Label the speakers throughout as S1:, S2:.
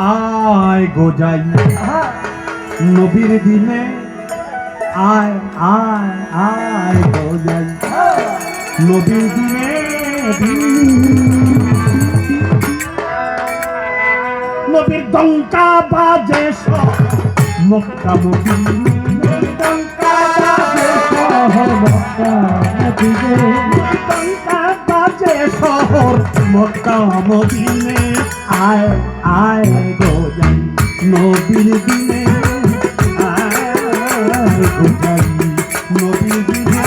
S1: আয় গো যাই নবীর দিনে আয় আয় আয় গো যাই নবীর দিনে নবীর ডঙ্কা বাজে মক্কা মদিনা ডঙ্কা বাজে শহর মক্কা মদিনা ডঙ্কা বাজে শহর মক্কা মদিনে আয় আয় গো যাই নবীর দিনে আয় গো যাই নবীর দিনে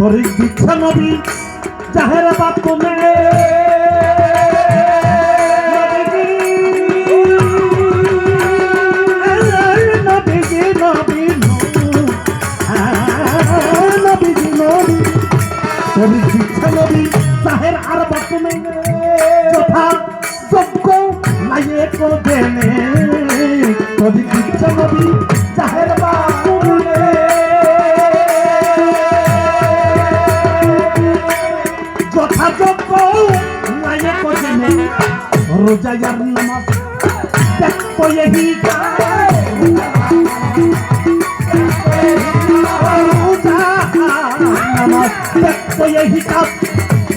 S1: তরিক দিচ্ছে নবী জাহের বাতুমে নবীজি নবী নবীজি নবী তরিক দিচ্ছে নবী জাহের আর বাতুমে যথা যোগ্য লাইয়ে করবেনে তরিক দিচ্ছে নবী জাহের বাতুমে যথাযোগ্য লাইনে কজনে রোজায়ার নামাজ দেখতো यही রোজা নামাজ দেখতো यही কাজ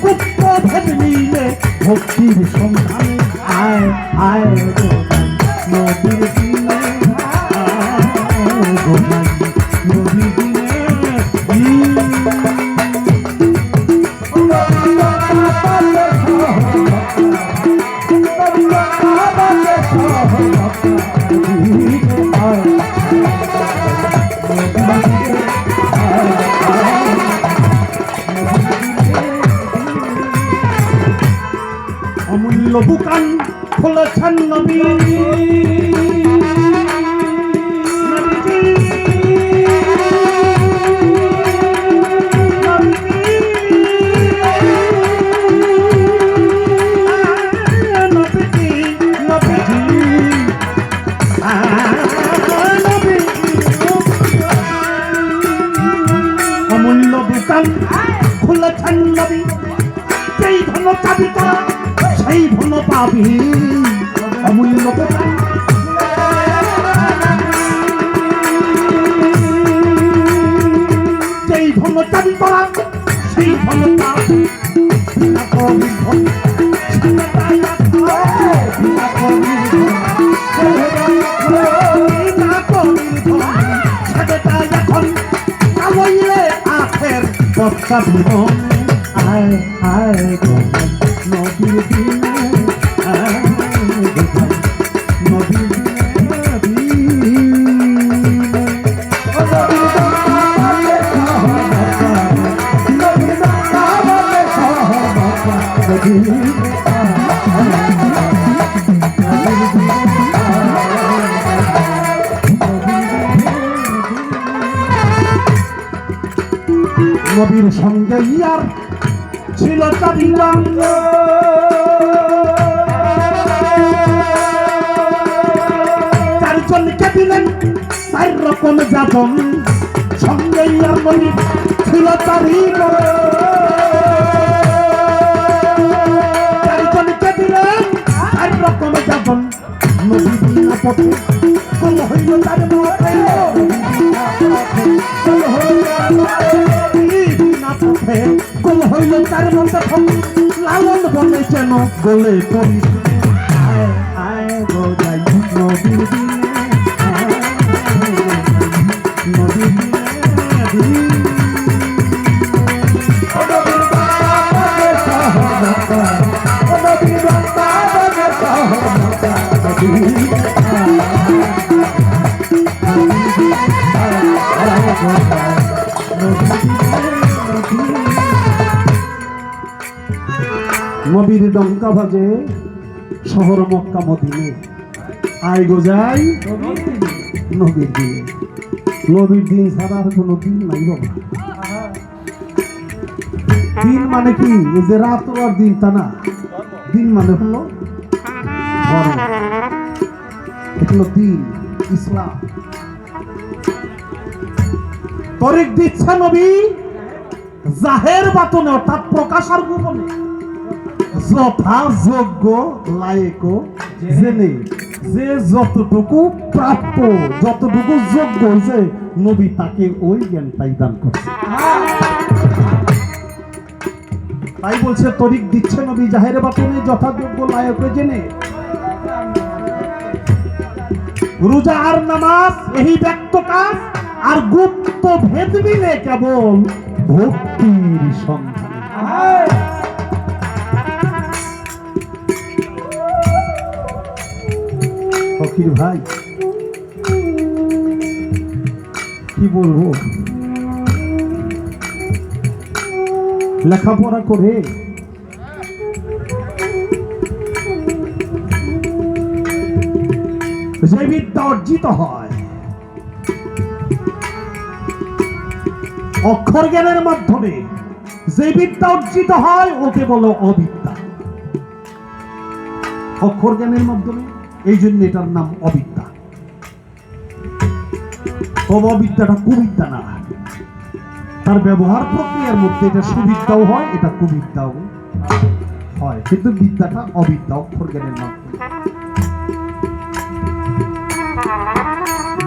S1: গুপ্ত ভেদ নিলে ভক্তির সন্ধানে আয় আয় নবীর দিনে আয় গো নবীর দিনে অমূল্য বুকান খুলেছেন নবী অমূল্য বুকান খুলেছেন নবী সেই ধন চাবি করা সেই ধন পাবি অমূল্য বুকান সেই ধন চাবি করা সেই ধন পাবি বক্তা জীবনে আয় আয় নবীর দিনে আয় নবীর নবীর সঙ্গে ইয়ার ছিল চারিজন চারজনকে দিলেন 4 রকম যাতন সঙ্গে ইয়ার নবীর ছিল চারিজন চারজনকে দিলেন 4 রকম যাতন নবী বিনা পথে কল হইল তার মতে কল হইল কল হইল তার মধ্যে লালন বলে যেন বলে করি আয় আয় গো যাই নবীর দিনে নবীর দিনে নবীর ডঙ্কা বাজে শহর মক্কা মদিনে আয় গো যাই নবীর দিনে নবীর দিন ছাড়া আর কোনো দিন নাই বাবা দিন মানে কি এই যে রাত আর দিন তা না, দিন মানে হলো ধর্ম, এটা হলো দিন ইসলাম। তরিক দিচ্ছে নবী জাহের বাতনে অর্থাৎ প্রকাশ আর গোপনে, যথাযোগ্য লায়েক জেনে, যে যতটুকু প্রাপ্য যতটুকু যোগ্য হয়েছে নবী তাকে ওই জ্ঞানটাই দান করছে। তাই বলছে তরিক দিচ্ছে নবী জাহের বাতনে যথাযোগ্য লায়েক জেনে। রোজা আর নামাজ এই ব্যক্ত কাজ, আর গুপ্ত ভেদ মিলে কেবল ভক্তির সন্ধানে। ফকির ভাই কি বলবো, লেখাপড়া করে যে বিদ্যা অর্জিত হয় অক্ষর জ্ঞানের মাধ্যমে, যে বিদ্যা অর্জিত হয় ওকে বলো অবিদ্যা। অক্ষর জ্ঞানের মাধ্যমে, এই জন্য এটার নাম অবিদ্যা। তবে অবিদ্যাটা কুবিদ্যা না, তার ব্যবহার প্রক্রিয়ার মধ্যে এটা সুবিদ্যাও হয়, এটা কুবিদ্যাও হয়, কিন্তু বিদ্যাটা অবিদ্যা, অক্ষর জ্ঞানের মাধ্যমে।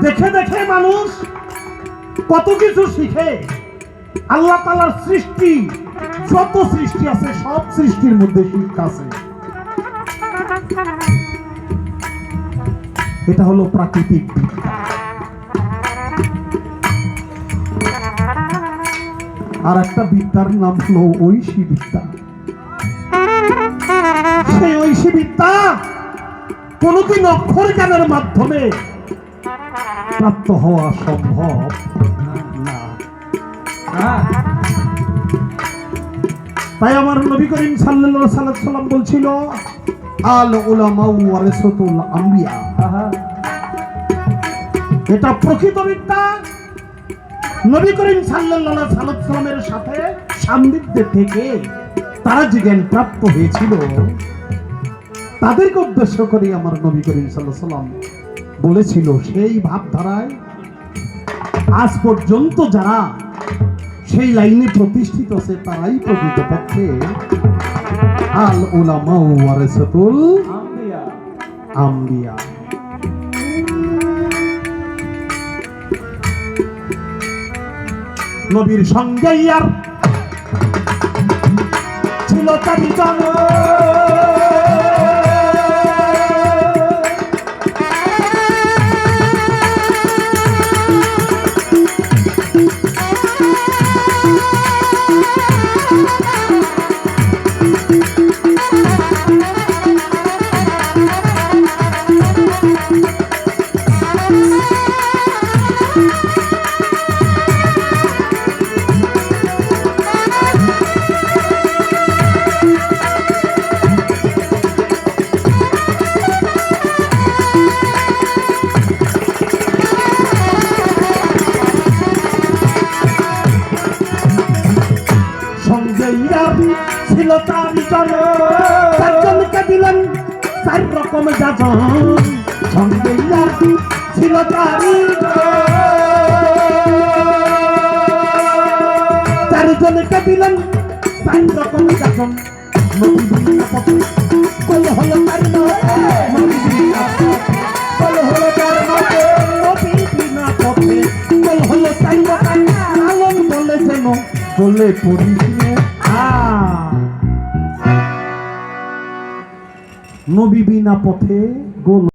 S1: দেখে দেখে মানুষ কত কিছু শিখে। আল্লাহ তাআলার সৃষ্টি, যত সৃষ্টি আছে সব সৃষ্টির মধ্যে শিক্ষা আছে। এটা হলো প্রাকৃতিক বিদ্যা। আর একটা বিদ্যার নাম হলো ঐশী বিদ্যা। সেই ঐশী বিদ্যা কোনদিন অক্ষর জ্ঞানের মাধ্যমে প্রাপ্ত হওয়া সম্ভব না। তাই আমার নবী করিম সাল্লাল্লাহু আলাইহি ওয়াসাল্লাম বলছিল, আল উলামা ওয়ারাসাতুল আম্বিয়া। এটা প্রকৃত বিদ্যা। নবী করিম সাল্লাল্লাহু আলাইহি ওয়াসাল্লামের সাথে সান্নিধ্যে থেকে তারা যে জ্ঞান প্রাপ্ত হয়েছিল, তাদেরকে উদ্দেশ্য করে আমার নবী করিম সাল্লাল্লাহু আলাইহি ওয়াসাল্লাম বলেছিল, সেই ভাবধারায় আজ পর্যন্ত যারা সেই লাইনে প্রতিষ্ঠিত আছে তারাই প্রকৃতপক্ষে আল উলামা ওয়ারাসাতুল আম্বিয়া। নবীর সঙ্গে আর ছিল চারিজন, ছিল চারজন, চারজনকে দিলেন চার রকম যাজন। সঙ্গে ছিল চারজনকে দিলেন চার রকম যাজন। কল হলো তার কল হলো তার নবী বিনা পথে, কল হলো তাই লালন বলে যেন বলে পড়িস নবী বিনা পথে গোল।